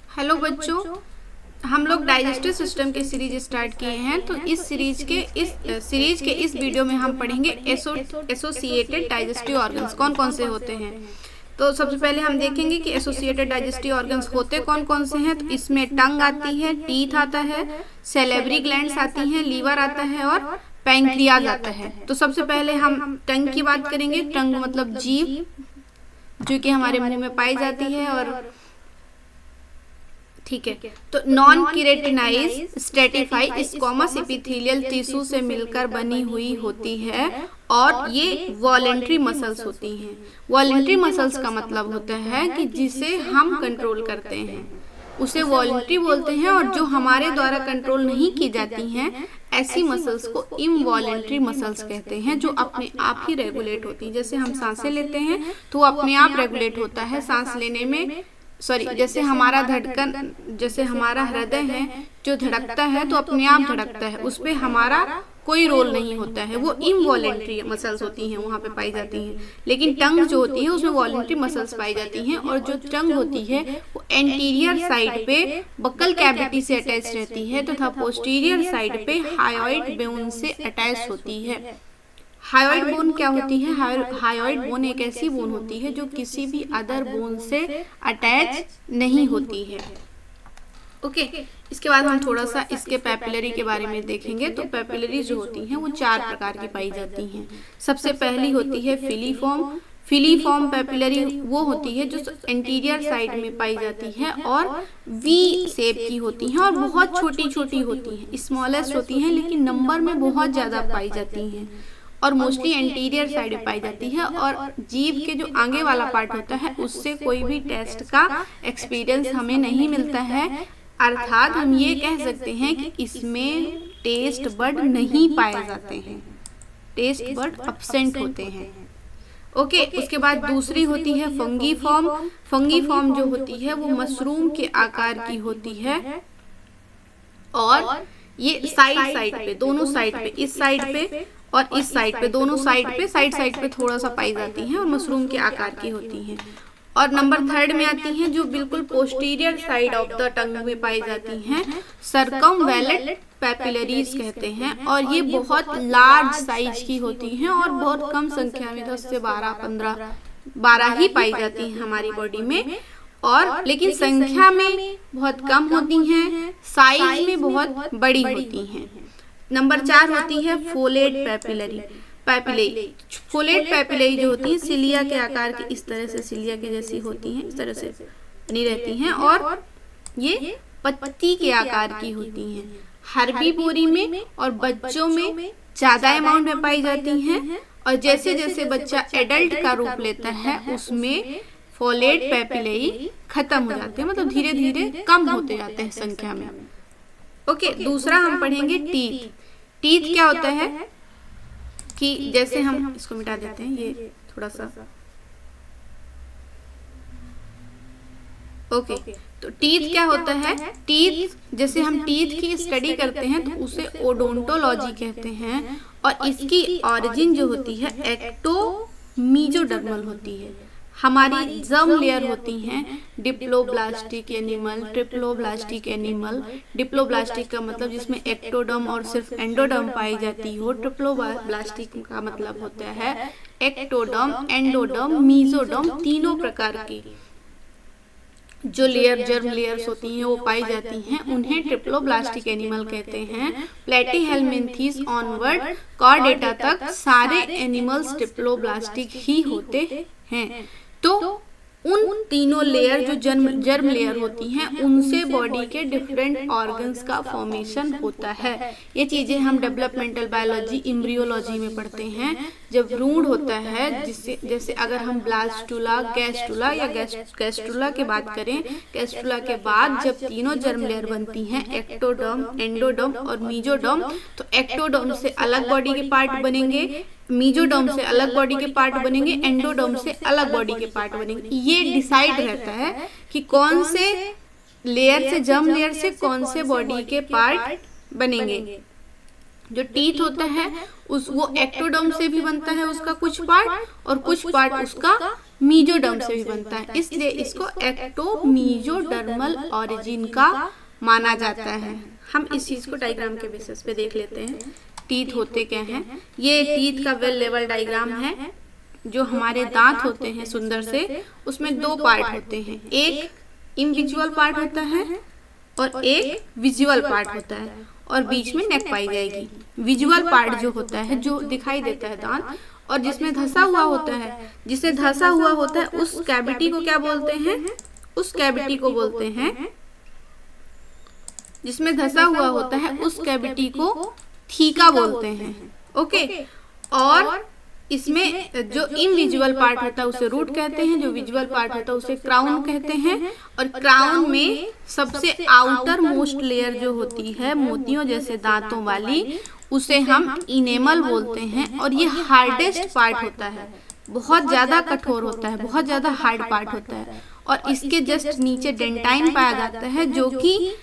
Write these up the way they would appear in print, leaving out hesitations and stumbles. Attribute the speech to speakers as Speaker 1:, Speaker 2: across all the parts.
Speaker 1: Hello बच्चों, हम लोग डाइजेस्टिव सिस्टम की सीरीज स्टार्ट किए हैं। तो इस सीरीज के इस वीडियो में हम पढ़ेंगे एसोसिएटेड डाइजेस्टिव ऑर्गन्स कौन कौन से होते हैं। तो सबसे पहले हम देखेंगे कि एसोसिएटेड डाइजेस्टिव ऑर्गन्स होते कौन कौन से हैं। तो इसमें टंग आती है, टीथ आता है, सैलिवरी ग्लैंड्स आती हैं, लीवर आता है और पैंक्रियाज आता है। तो सबसे पहले हम टंग की बात करेंगे। टंग मतलब जीभ, जो कि हमारे मुंह में पाई जाती है। और ठीक है, तो non keratinize stratify squamous epithelial tissue से मिलकर बनी हुई होती है और ये वॉलेंट्री मसल्स होती हैं। वॉलेंट्री मसल्स का मतलब होता है कि जिसे हम कंट्रोल करते हैं उसे वॉलेंट्री बोलते हैं, और जो हमारे द्वारा कंट्रोल नहीं की जाती हैं ऐसी मसल्स को इनवॉलेंट्री मसल्स कहते हैं, जो अपने आप ही रेगुलेट होती हैं। जैसे हम सांसें लेते हैं तो वो अपने आप रेगुलेट होता है सांस लेने में। जैसे हमारा धड़कन, जैसे हमारा हृदय है जो धड़कता है तो अपने आप धड़कता है, उस पर हमारा कोई रोल नहीं होता है। वो इनवॉलेंट्री मसल्स होती हैं, वहाँ पे पाई जाती हैं। लेकिन टंग जो होती है उसमें वॉलेंट्री मसल्स पाई जाती हैं। और जो टंग होती है वो एंटीरियर साइड पे बक्कल कैविटी से अटैच रहती है तथा पोस्टीरियर साइड पे हायोइड बोन से अटैच होती है। हायोइड बोन क्या होती है? हायोइड बोन एक ऐसी बोन होती है जो किसी भी अदर बोन से अटैच नहीं होती है। ओके, इसके बाद हम थोड़ा सा इसके पैपिलरी के बारे में देखेंगे। तो पैपिलरी जो होती हैं वो 4 प्रकार की पाई जाती हैं। सबसे पहली होती है फिलीफॉर्म। फिलीफॉर्म पैपिलरी वो होती है जो एंटीरियर साइड में पाई जाती है और वी शेप की होती हैं और बहुत छोटी छोटी होती हैं, स्मॉलेस्ट होती हैं, लेकिन नंबर में बहुत ज़्यादा पाई जाती हैं और मोस्टली एंटीरियर साइड में पाई जाती है। और जीभ के जो आगे वाला पार्ट होता है उससे कोई भी टेस्ट का एक्सपीरियंस हमें नहीं मिलता है, अर्थात हम ये कह सकते हैं कि इसमें टेस्ट बड नहीं पाए जाते हैं, टेस्ट बड अब्सेंट होते हैं। ओके, उसके बाद दूसरी होती है फंगी फॉर्म। फंगी फॉर्म जो होती है वो मशरूम के आकार की होती है और ये साइड पे, दोनों साइड पे, इस साइड पे और इस साइड पे, दोनों साइड पे थोड़ा सा पाई जाती हैं और मशरूम के आकार की होती हैं। और नंबर 3 में आती हैं जो बिल्कुल posterior side of the tongue में पाई जाती हैं, सर्कमवेलेंट पैपिलरीज कहते हैं। और ये बहुत लार्ज साइज की होती हैं और बहुत कम संख्या में 10 से 12 ही पाई जाती हैं हमारी बॉडी में, और लेकिन संख्या में बहुत कम होती हैं, साइज में बहुत बड़ी होती हैं। नंबर 4 होती है फोलेट पैपिलरी। फोलेट पैपिलरी जो होती है सिलिया के आकार की, इस तरह से सिलिया के जैसी होती हैं, इस तरह से बनी रहती हैं और ये पत्ती के आकार की होती हैं। हर्बीवोरी में और बच्चों में ज्यादा अमाउंट में पाई जाती हैं, और जैसे जैसे बच्चा एडल्ट का रूप लेता है उसमें फोलेट पैपिलरी खत्म हो जाते हैं, मतलब धीरे धीरे कम होते जाते हैं संख्या में। ओके, दूसरा हम पढ़ेंगे टीथ। टीथ क्या होता है कि जैसे हम इसको मिटा देते हैं, ये थोड़ा सा। ओके, तो टीथ क्या होता है? टीथ, जैसे हम टीथ की स्टडी करते हैं तो उसे ओडोंटोलॉजी कहते हैं, और इसकी ओरिजिन जो होती है एक्टोमीजोडर्मल होती है। हमारी जर्म लेयर होती हैं diploblastic animal, triploblastic animal. Diploblastic का मतलब जिसमें एक्टोडर्म और सिर्फ एंडोडर्म पाई जाती हो। ट्रिप्लोब्लास्टिक का मतलब होता है एक्टोडर्म, एंडोडर्म, मीजोडर्म, तीनों प्रकार की जो जर्म लेयर्स होती हैं वो पाई जाती हैं, उन्हें ट्रिप्लोब्लास्टिक एनिमल कहते हैं। प्लेटीहेल्मिन्थीज ऑनवर्ड कॉर्डेटा तक सारे एनिमल्स ट्रिप्लोब्लास्टिक ही होते हैं। तो उन तीनों लेयर जो जर्म लेयर होती हैं उनसे बॉडी के डिफरेंट ऑर्गन्स का फॉर्मेशन होता है। ये चीजें हम डेवलपमेंटल बायोलॉजी, एम्ब्रियोलॉजी में पढ़ते हैं। जब भ्रूण होता है, जिससे जैसे अगर हम ब्लास्टुला, गैस्टुला या गैस्ट्रुला की बात करें, गैस्ट्रुला के बाद जब तीनों जर्म लेयर बनती हैं, एक्टोडर्म, एंडोडर्म और मीजोडर्म, तो एक्टोडर्म से अलग बॉडी के पार्ट बनेंगे, मीजोडर्म से अलग बॉडी के पार्ट बनेंगे, एंडोडर्म से अलग बॉडी के पार्ट बनेंगे। ये डिसाइड रहता है कि कौन से लेयर से, जर्म लेयर से कौन से बॉडी के पार्ट बनेंगे। जो टीथ होता है वो एक्टोडर्म से भी बनता है उसका कुछ पार्ट, और कुछ पार्ट उसका मीजोडर्म से भी बनता है, इसलिए इसको एक्टोमीजोडर्मल ऑरिजिन का माना जाता है। हम इस चीज को डायग्राम के बेसिस पे देख लेते हैं। टीथ होते क्या हैं? ये टीथ का वेल लेवल डायग्राम है। जो हमारे दांत होते हैं सुंदर से, उसमें दो पार्ट होते हैं, एक इनविजुअल पार्ट होता है और एक विजुअल पार्ट होता है, और बीच में नेक पाई जाएगी। विजुअल पार्ट जो होता है, जो दिखाई देता है दांत, और जिसमें धंसा हुआ होता है, जिसे धंसा हुआ होता है उस कैविटी को क्या बोलते हैं? उस कैविटी को बोलते हैं, जिसमें धंसा हुआ होता है उस कैविटी को थीका बोलते हैं। ओके, और इसमें जो इनविजुअल पार्ट होता है उसे रूट कहते हैं, जो विजुअल पार्ट होता है उसे क्राउन कहते हैं। और क्राउन में सबसे आउटर मोस्ट लेयर जो होती है मोतियों जैसे दांतों वाली, उसे हम इनेमल बोलते हैं। और ये हार्डेस्ट पार्ट होता है, बहुत ज्यादा कठोर होता है, बहुत ज्यादा हार्ड पार्ट होता है। और इसके जस्ट नीचे डेंटाइन पाया जाता है, जो कि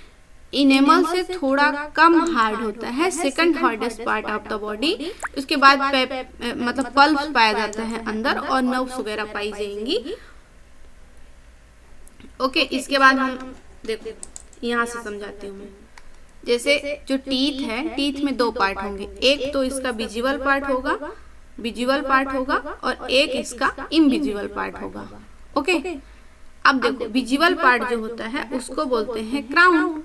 Speaker 1: इनेमल से थोड़ा कम हार्ड होता है, second hardest part of the body. उसके बाद मतलब पल्प पाया जाता है अंदर, और नर्व्स वगैरह पाई जाएंगी। ओके, इसके बाद हम देखो यहाँ से समझाती हूँ मैं। जैसे जो टीथ है, टीथ में दो पार्ट होंगे, एक तो इसका विजुअल पार्ट होगा, विजुअल पार्ट होगा, और एक इसका इनविजुअल पार्ट होगा। ओके, अब देखो विजुअल पार्ट जो होता है उसको बोलते हैं क्राउन।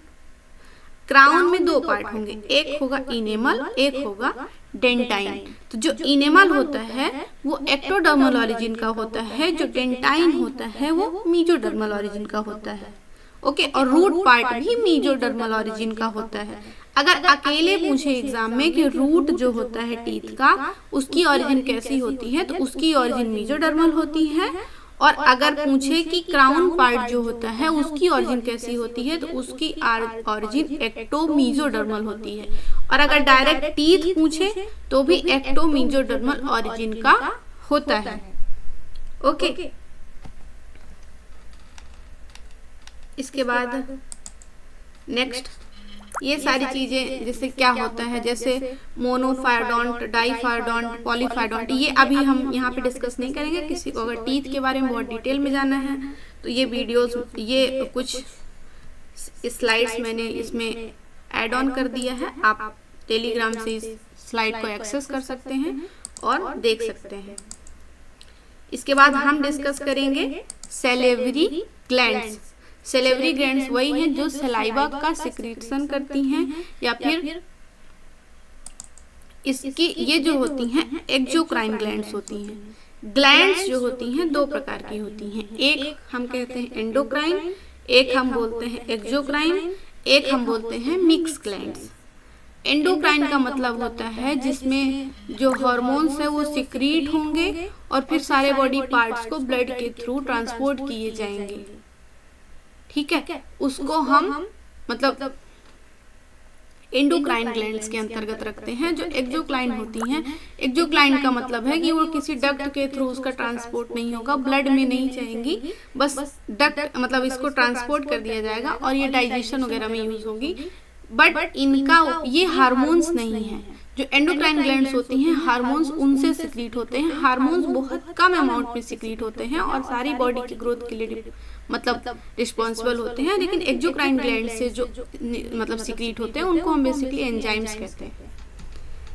Speaker 1: क्राउन में दो पार्ट होंगे, एक होगा इनेमल, एक होगा डेंटाइन। तो जो इनेमल होता है वो एक्टोडर्मल ऑरिजिन का होता है, जो डेंटाइन होता है वो मीजोडर्मल ऑरिजिन का होता है। ओके, और रूट पार्ट भी मीजोडर्मल ऑरिजिन का होता है। अगर अकेले पूछे एग्जाम में कि रूट जो होता है टीथ का, उसकी ऑरिजिन कैसी होती है, तो उसकी ऑरिजिन मीजोडर्मल होती है। और अगर पूछे कि क्राउन पार्ट जो होता है उसकी ऑरिजिन कैसी होती है, तो उसकी ऑरिजिन एक्टोमीजोडर्मल होती है। और अगर डायरेक्ट टीथ पूछे तो भी एक्टोमीजोडर्मल ऑरिजिन का होता है। ओके, इसके बाद नेक्स्ट ये सारी चीजें जैसे क्या होता है, जैसे मोनोफायडोंट, डाईफायडोंट, पॉलीफायडोंट, ये अभी हम यहाँ पे डिस्कस नहीं करेंगे। किसी को अगर टीथ के बारे में बहुत डिटेल में जानना है तो ये वीडियोस, ये कुछ स्लाइड्स मैंने इसमें ऐड ऑन कर दिया है, आप टेलीग्राम से इस स्लाइड को एक्सेस कर सकते हैं और देख सकते हैं। इसके बाद हम डिस्कस करेंगे सैलिवरी ग्लैंड्स। सैलिवरी ग्लैंड्स वही हैं जो सलाइवा का सिक्रीशन करती हैं, या फिर इसकी ये जो होती हैं एक्सोक्राइन ग्लैंड्स होती हैं। ग्लैंड्स जो होती हैं दो प्रकार की होती हैं, एक हम कहते हैं एंडोक्राइन, एक हम बोलते हैं एक्सोक्राइन, एक हम बोलते हैं मिक्स ग्लैंड्स। एंडोक्राइन का मतलब होता है जिसमें जो हार्मोन्स है वो सिक्रीट होंगे और फिर सारे बॉडी पार्ट्स को ब्लड के थ्रू ट्रांसपोर्ट किए जाएंगे। ठीक है, उसको हम मतलब एंडोक्राइन ग्लैंड्स के अंतर्गत रखते हैं। जो एक्सोक्राइन होती हैं, एक्सोक्राइन का मतलब है कि वो किसी डक्ट के थ्रू उसका ट्रांसपोर्ट नहीं होगा, ब्लड में नहीं जाएंगी, बस डक्ट मतलब इसको ट्रांसपोर्ट कर दिया जाएगा और ये डाइजेशन वगैरह में यूज होगी। बट इनका ये हार्मोन्स नहीं है। जो एंडोक्राइन ग्लैंड्स होती हैं हार्मोन्स उनसे सिक्रीट होते हैं। हार्मोन्स बहुत कम अमाउंट में सिक्रीट होते हैं और सारी बॉडी की ग्रोथ के लिए मतलब रिस्पॉन्सिबल होते हैं। लेकिन एक्सोक्राइन ग्लैंड से जो मतलब सिक्रीट होते हैं उनको हम बेसिकली एंजाइम्स कहते हैं।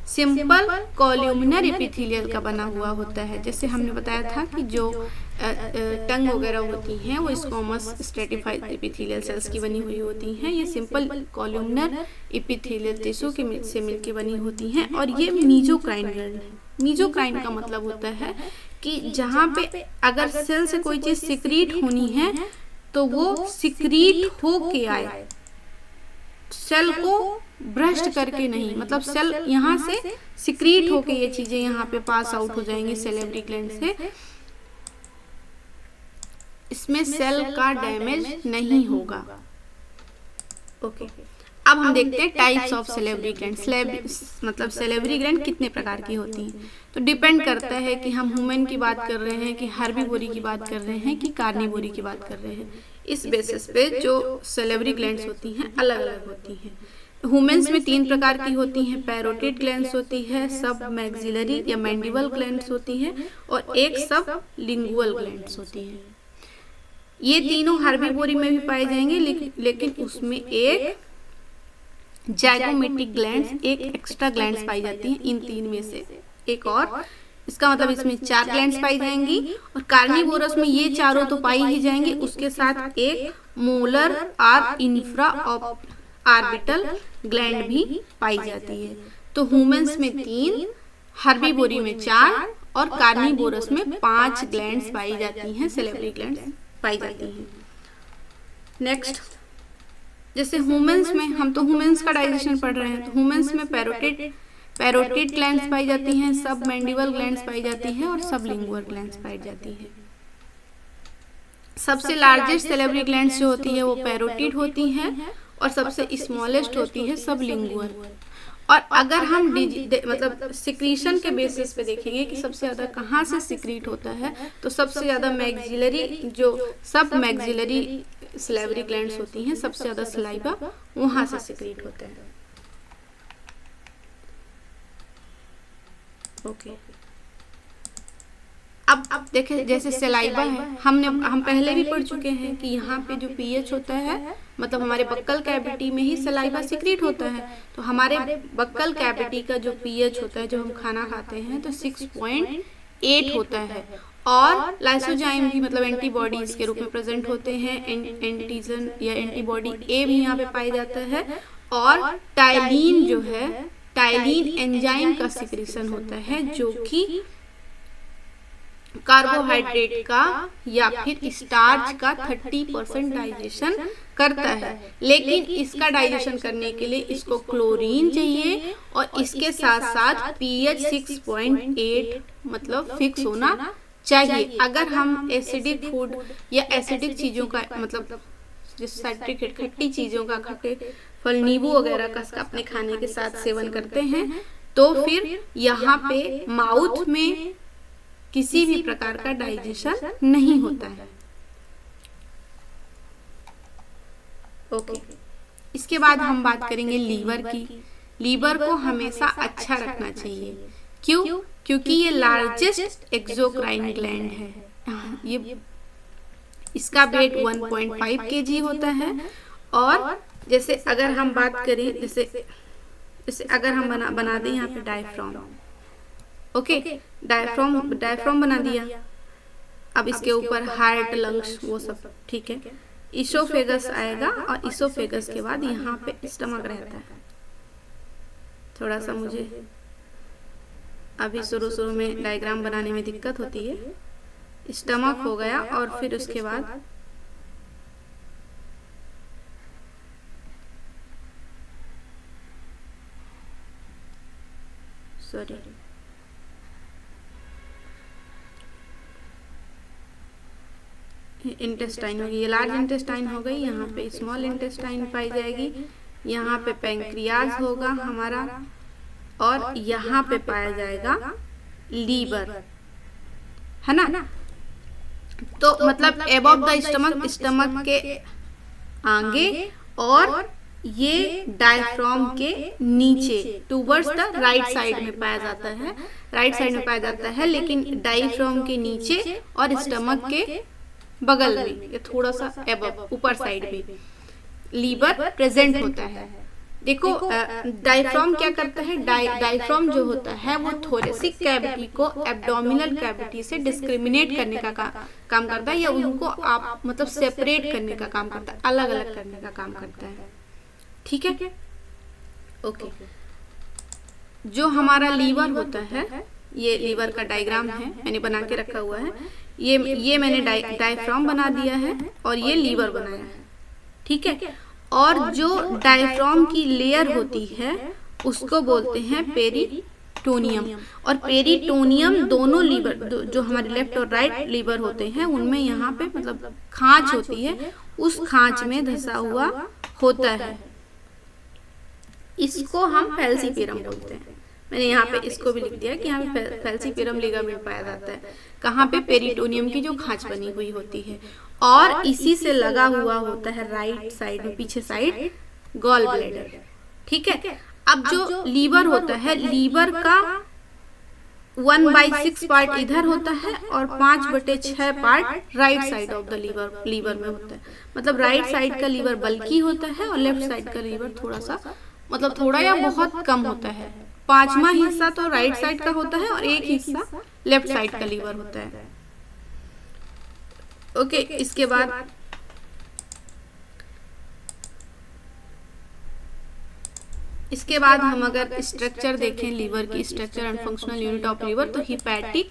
Speaker 1: सिंपल कॉल्यूमिनर एपिथेलियल का बना हुआ होता है। जैसे हमने बताया था कि जो टंग वगैरह होती हैं वो स्क्वामस स्ट्रेटिफाइड एपिथेलियल सेल्स की बनी हुई होती हैं। ये सिंपल कॉल्यूमिनर एपिथेलियल टिश्यू के से मिलकर बनी होती हैं। और ये मीजोक्राइन ग्लैंड है। मीजोक्राइन का मतलब होता है कि जहाँ पे अगर सेल से कोई चीज सिक्रीट होनी है तो वो सिक्रीट हो के आए, सेल को भ्रष्ट करके नहीं, मतलब सेल यहाँ से सिक्रीट होके ये चीजें यहाँ पे पास आउट हो जाएंगी सैलिवरी ग्लैंड से। इसमें सेल का डैमेज नहीं होगा। ओके, अब हम देखते हैं टाइप्स ऑफ सैलिवरी ग्लैंड। मतलब सैलिवरी ग्लैंड कितने प्रकार की होती हैं, तो डिपेंड करता है कि हम ह्यूमन की बात कर रहे हैं कि हर्बीवोरी की बात कर रहे हैं कि कार्निवोरी की बात कर रहे हैं। इस बेसिस पे जो सैलिवरी ग्लैंड्स होती हैं अलग अलग होती हैं। ह्यूमंस में 3 प्रकार की होती हैं, पैरोटिड ग्लैंड्स होती है, सब मैक्सिलरी या मैंडिबल ग्लैंड्स होती हैं और एक सब लिंगुअल ग्लैंड्स होती हैं। ये तीनों हर्बीवोरी में भी पाए जाएंगे, लेकिन उसमें एक जाइगोमेटिक ग्लैंड्स, एक एक्स्ट्रा ग्लैंड्स पाई जाती हैं इन 3 में से एक और। इसका मतलब इसमें 4 ग्लैंड्स पाई जाएंगी और कार्निवोरस में ये चारों तो पाई ही जाएंगी, उसके साथ एक मोलर और इंफ्रा ऑर्बिटल ग्लैंड भी पाई जाती है। तो ह्यूमंस में 3, हर्बीवोरी में 4 और कार्निवोरस में 5 ग्लैंड्स पाई जाती हैं, सेलेवरी ग्लैंड्स पाई जाती हैं। नेक्स्ट, जैसे ह्यूमंस में, हम तो ह्यूमंस का डाइजेशन पढ़ रहे हैं, तो ह्यूमंस में पैरोटिड ग्लैंड्स पाई जाती हैं, सब मैंडिबल ग्लैंड्स पाई जाती हैं और सब लिंगुअल ग्लैंड्स पाई जाती है। सबसे लार्जेस्ट सेलेवरी ग्लैंड्स जो होती है वो पैरोटिड होती हैं और सबसे स्मॉलेस्ट होती है सब लिंगुअल। और अगर हम मतलब सिक्रीशन के बेसिस पे देखेंगे कि सबसे ज़्यादा कहाँ से सिक्रीट होता है, तो सबसे ज़्यादा मैक्सिलरी, जो सब मैक्सिलरी सेलेवरी ग्लैंड्स होती हैं, सबसे ज़्यादा सलाइवा वहाँ से सिक्रीट होता है। ओके, अब देखें, जैसे सलाइवा है, हम पहले भी पढ़ चुके हैं कि यहाँ पे जो पीएच होता है, मतलब हमारे बक्कल कैविटी में ही सलाइवा सिक्रीट होता है। तो हमारे बक्कल कैविटी का जो पीएच होता है, जो हम खाना खाते हैं, तो 6.8 होता है। और लाइसोजाइम भी, मतलब एंटीबॉडीज के रूप में प्रेजेंट होते हैं, एंटीजन या एंटीबॉडी ए भी यहाँ पे पाया जाता है। और टाइलिन जो है, टाइलिन एंजाइम का सिक्रीशन होता है, जो कि कार्बोहाइड्रेट का या फिर स्टार्च का 30% डाइजेशन करता है। लेकिन इसका डाइजेशन करने के लिए इसको क्लोरीन चाहिए और इसके साथ साथ पीएच 6.8 मतलब फिक्स होना चाहिए। अगर हम एसिडिक फूड या एसिडिक चीज़ों का, मतलब जैसे साइट्रिक खट्टी चीज़ों का, खट्टे फल, नींबू वगैरह का अपने खाने के साथ सेवन करते हैं, तो फिर यहाँ पे माउथ में किसी भी प्रकार का डाइजेशन नहीं होता है। ओके, इसके बाद हम बात करेंगे लीवर की। लीवर को हमेशा अच्छा रखना चाहिए। क्यों? क्योंकि ये लार्जेस्ट एक्सोक्राइन ग्लैंड है। ये इसका वेट 1.5 kg होता है। और जैसे अगर हम बात करें, जैसे अगर हम बना दें यहाँ पे डायफ्राम, ओके, डायफ्राम बना दिया। अब इसके ऊपर हार्ट, लंग्स, वो सब ठीक है। इसोफेगस आएगा और इसोफेगस के बाद यहाँ पे स्टमक रहता है। थोड़ा सा मुझे अभी शुरू में डायग्राम बनाने में दिक्कत होती है। स्टमक हो गया और फिर उसके बाद इंटेस्टाइन होगी, ये लार्ज इंटेस्टाइन हो गई। यहाँ पे स्मॉल इंटेस्टाइन पाई जाएगी। यहाँ पे पैंक्रियाज होगा हमारा और यहाँ पे पाया जाएगा लीवर, है ना। तो मतलब एबव द स्टमक, स्टमक के आगे और ये डायफ्राम के नीचे टूवर्ड्स द राइट साइड में पाया जाता है। राइट साइड में पाया जाता है, लेकिन डायफ्राम के नीचे और स्टमक के बगल में, या थोड़ा सा एबव, ऊपर साइड में लीवर प्रेजेंट होता है। देखो डायफ्राम क्या करता है, डायफ्राम जो होता है वो थोरेसिक कैविटी को एब्डोमिनल कैविटी से डिस्क्रिमिनेट करने का काम करता है, या उनको आप मतलब सेपरेट करने का काम करता है, अलग अलग करने का काम करता है। ठीक है, ओके। जो हमारा लीवर होता है, ये लीवर का डायग्राम है, मैंने बना के रखा हुआ है। ये मैंने डायफ्राम बना दिया है और ये लीवर बनाया है। ठीक है, और जो डायफ्राम की लेयर होती है उसको बोलते हैं पेरिटोनियम। और पेरिटोनियम दोनों लीवर, जो हमारे लेफ्ट और राइट लीवर होते हैं, उनमें यहाँ पे मतलब खांच होती है, उस खांच में धंसा हुआ होता है। इसको हम फैल्सीपेरम बोलते हैं। मैंने यहाँ पे इसको भी लिख दिया कि यहाँ पे फैल्सीपेरम लिगामेंट पाया जाता है। कहाँ पे? पेरिटोनियम की जो खांच बनी हुई होती है, और इसी से लगा हुआ होता है राइट साइड में, पीछे साइड, गॉल ब्लैडर। ठीक है। अब जो लीवर होता है, लीवर का 1/6 पार्ट इधर होता है और 5/6 part right side of the liver में होता है। मतलब राइट साइड का लीवर बल्कि होता है और लेफ्ट साइड का लीवर थोड़ा सा, मतलब थोड़ा या बहुत कम होता है। 5वां हिस्सा तो राइट साइड का होता है और एक हिस्सा लेफ्ट साइड का लीवर होता है। ओके, इसके बाद हम अगर स्ट्रक्चर देखें लीवर की, structure and functional unit of liver, तो हिपैटिक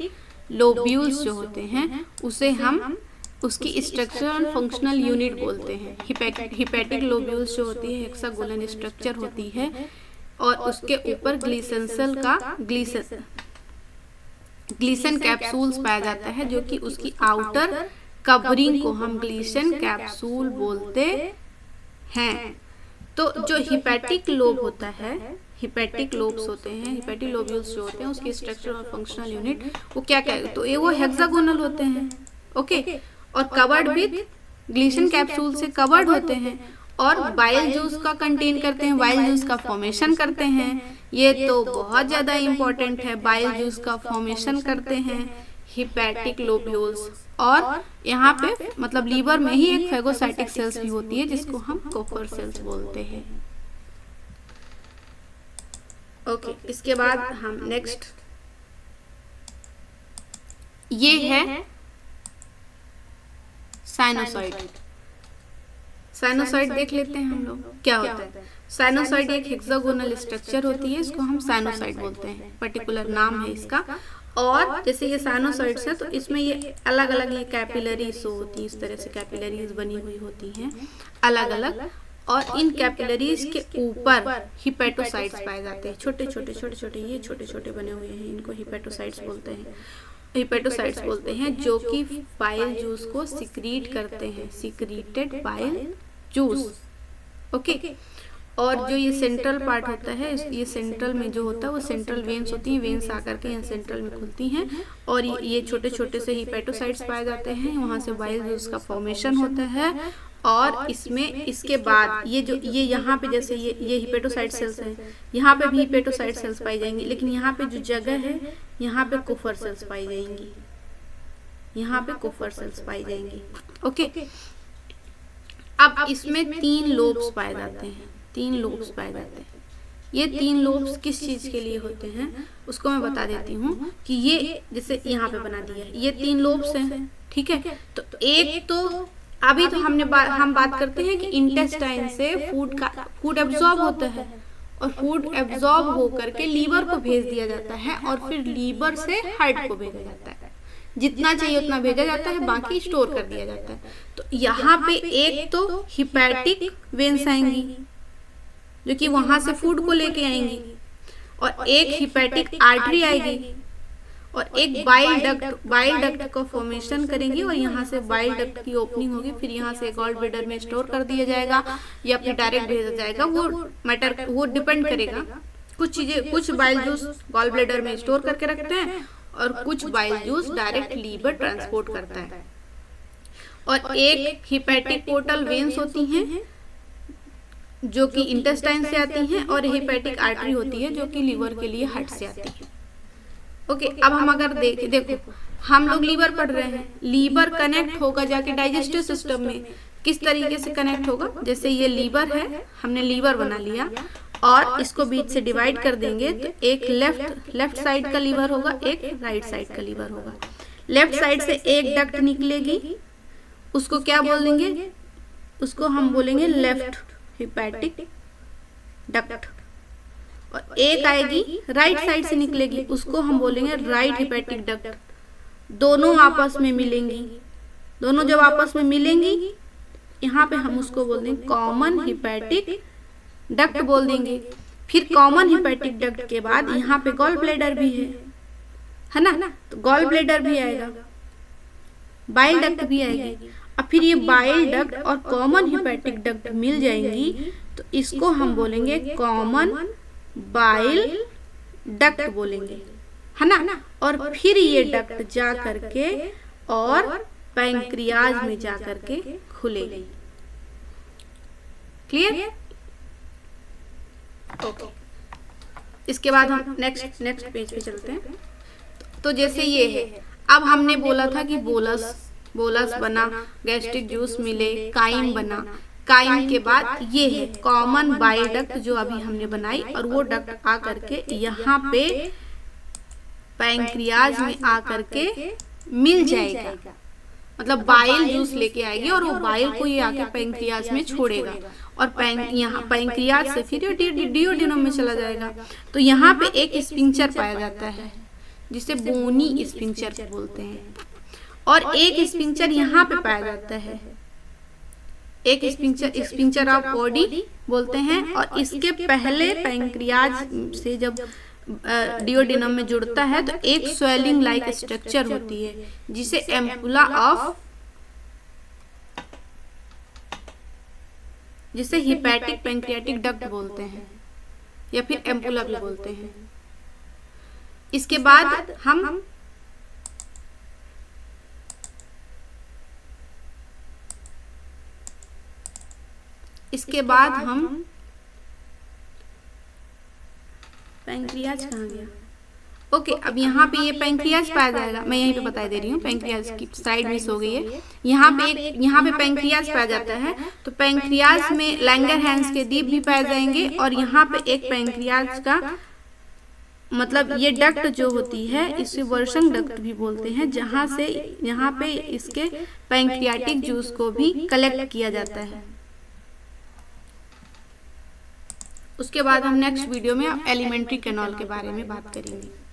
Speaker 1: लोब्यूल्स जो होते हैं उसे हम उसकी स्ट्रक्चर एंड फंक्शनल यूनिट बोलते हैं। हिपैटिक लोब्यूल्स जो होती है हेक्सागोनल स्ट्रक्चर होती है और उसके ऊपर ग्लीसन कैप्सूल्स पाया जाता है, जो कि उसकी आउटर कवरिंग को हम ग्लीसन कैप्सूल बोलते हैं। तो जो हिपैटिक लोब होता है, हिपैटिक लोब्स होते हैं, हिपैटिक लोब्यूल्स जो होते हैं उसकी स्ट्रक्चर और फंक्शनल यूनिट वो क्या क्या, तो ये वो हेक्सागोनल होते हैं। ओके, और कवर्ड विद ग्लीसन कैप्सूल से कवर्ड होते हैं और बाइल जूस का कंटेन करते हैं, बाइल जूस का फॉर्मेशन करते हैं। ये तो बहुत ज्यादा इंपॉर्टेंट है, बाइल जूस का फॉर्मेशन करते हैं हिपैटिक लोब्यूल्स। और यहाँ पे मतलब लीवर में ही एक फेगोसाइटिक सेल्स भी होती है जिसको हम कोपर सेल्स बोलते हैं। ओके, इसके बाद हम नेक्स्ट, ये है साइनोसॉइड। साइनोसॉइड देख लेते हैं हम लोग क्या होता है। साइनोसॉइड एक हेक्सागोनल स्ट्रक्चर होती है, इसको हम साइनोसॉइड बोलते हैं, पर्टिकुलर नाम है इसका। और जैसे ये साइनोसॉइड्स है तो इसमें ये अलग अलग ये कैपिलरीज होती है, इस तरह से कैपिलरीज बनी हुई होती हैं अलग अलग, और इन कैपिलरीज के ऊपर हिपैटोसाइट्स पाए जाते हैं, छोटे छोटे ये छोटे छोटे बने हुए हैं, इनको हिपैटोसाइट्स बोलते हैं। हिपैटोसाइट्स बोलते हैं जो कि बाइल जूस को सिक्रीट करते हैं, सिक्रीटेड बाइल जूस। ओके, और जो ये सेंट्रल पार्ट होता है, ये सेंट्रल में जो होता है वो सेंट्रल वेन्स होती हैं, वेन्स आकर के यहाँ सेंट्रल में खुलती हैं और ये छोटे छोटे से हिपैटोसाइट्स पाए जाते हैं, वहाँ से बाइल जूस का फॉर्मेशन होता है। और इसमें इसके बाद ये यहाँ पे जैसे ये हिपैटोसाइट सेल्स हैं, यहाँ पे भी हिपैटोसाइट सेल्स पाई जाएंगी, लेकिन यहाँ पे जो जगह है यहाँ पे कुफर सेल्स पाई जाएंगी, यहाँ पे कुफर सेल्स पाई जाएंगी। ओके, अब इसमें 3 लोब्स पाए जाते हैं, 3 लोब्स पाए जाते हैं। ये 3 लोब्स किस चीज के लिए होते हैं उसको मैं बता देती हूँ कि ये जैसे यहाँ पे बना दिया, ये 3 लोब्स हैं, ठीक है। तो एक तो अभी तो हम बात करते हैं कि इंटेस्टाइन से फूड एब्जॉर्ब होता है और फूड एब्जॉर्ब होकर के लीवर को भेज दिया जाता है और फिर लीवर से हार्ट को भेजा जाता है, जितना चाहिए उतना भेजा जाता है, बाकी स्टोर कर दिया जाता है। तो यहाँ पे एक तो हिपैटिक वेन्स आएंगी जो कि वहां से फूड को लेके आएंगी, और एक हिपैटिक आर्टरी आएगी और एक बाइल डक्ट का फॉर्मेशन करेंगी और यहाँ से बाइल डक्ट की ओपनिंग होगी, फिर यहाँ से गॉल ब्लैडर में स्टोर कर दिया जाएगा या फिर डायरेक्ट भेजा जाएगा, वो डिपेंड करेगा। कुछ बाइल जूस गॉल ब्लैडर में स्टोर करके रखते हैं और कुछ bile juice direct liver transport करता है। और एक हिपैटिक पोर्टल वेन्स होती हैं जो कि इंटेस्टाइन से आती हैं और हिपैटिक आर्टरी होती है जो कि लीवर के लिए हार्ट से आती है। ओके, अब हम अगर देखो हम लोग लीवर पढ़ रहे हैं, लीवर कनेक्ट होगा जाके डाइजेस्टिव सिस्टम में, किस तरीके से कनेक्ट होगा, जैसे ये लीवर है, हमने लीवर बना लिया और इसको बीच से डिवाइड कर देंगे तो एक लेफ्ट साइड का लीवर होगा, एक राइट साइड का लीवर होगा। लेफ्ट साइड से एक डक्ट निकलेगी, उसको क्या बोल देंगे, उसको हम बोलेंगे लेफ्ट हिपैटिक डक्ट, और एक आएगी राइट साइड से निकलेगी, उसको हम बोलेंगे राइट हिपैटिक डक्ट। दोनों आपस में मिलेंगी, दोनों जब आपस में मिलेंगी यहाँ पे हम उसको बोल देंगे कॉमन हिपैटिक डक्ट बोल देंगे। फिर कॉमन हिपैटिक डक्ट के बाद यहाँ पे गॉल ब्लैडर भी है ना, तो गॉल ब्लैडर भी आएगा, बाइल डक्ट भी आएगी, और फिर ये बाइल डक्ट और कॉमन हिपैटिक डक्ट मिल जाएंगी तो इसको हम बोलेंगे कॉमन बाइल डक्ट बोलेंगे, है ना। और फिर ये डक्ट जा करके और पैंक्रियाज में जा करके खुलेगी। क्लियर? ओके, इसके बाद हम नेक्स्ट पेज पे चलते हैं। तो जैसे ये है, अब हमने बोला था कि बोलस बना, गैस्ट्रिक जूस मिले, काइम बना। काइम के बाद ये है कॉमन बाइल डक्ट जो अभी हमने बनाई, और वो डक्ट आ करके यहाँ पे पैंक्रियाज में आ करके मिल जाएगा, मतलब बाइल जूस लेके आएगी और वो बाइल को ये आके पैंक्रियाज में छोड़ेगा, और यहाँ पैंक्रियाज से फिर डिओडेनम में चला जाएगा। तो यहाँ पे एक स्फिंक्टर पाया जाता है जिसे बोनी स्फिंक्टर बोलते हैं, और एक स्फिंक्टर यहाँ पे पाया जाता है, एक स्फिंक्टर ऑफ बॉडी बोलते हैं, और इसके पहले पैंक्रियाज से जब डिओडेनम में जुड़ता है तो एक स्वेलिंग लाइक स्ट्रक्चर होती है जिसे जिसे हिपैटिक पैंक्रियाटिक डक्ट बोलते हैं या फिर एम्पुला भी बोलते हैं। इसके बाद हम पैंक्रियाज कहाँ गया? ओके, अब यहाँ पे ये पैंक्रियाज पाया जाएगा, मैं यहीं पे बता दे रही हूँ, पैंक्रियाज की साइड मिस हो गई है। यहाँ पे पैंक्रियाज पाया जाता है, तो पैंक्रियाज में लैंगरहैंस के द्वीप भी पाए जाएंगे, और यहाँ पे एक पैंक्रियाज का मतलब ये डक्ट जो होती है इसे वर्सन डक्ट भी बोलते हैं, जहाँ से यहाँ पे इसके पैंक्रियाटिक जूस को भी कलेक्ट किया जाता है। उसके बाद हम नेक्स्ट वीडियो में एलिमेंट्री कैनाल के बारे में बात करेंगे।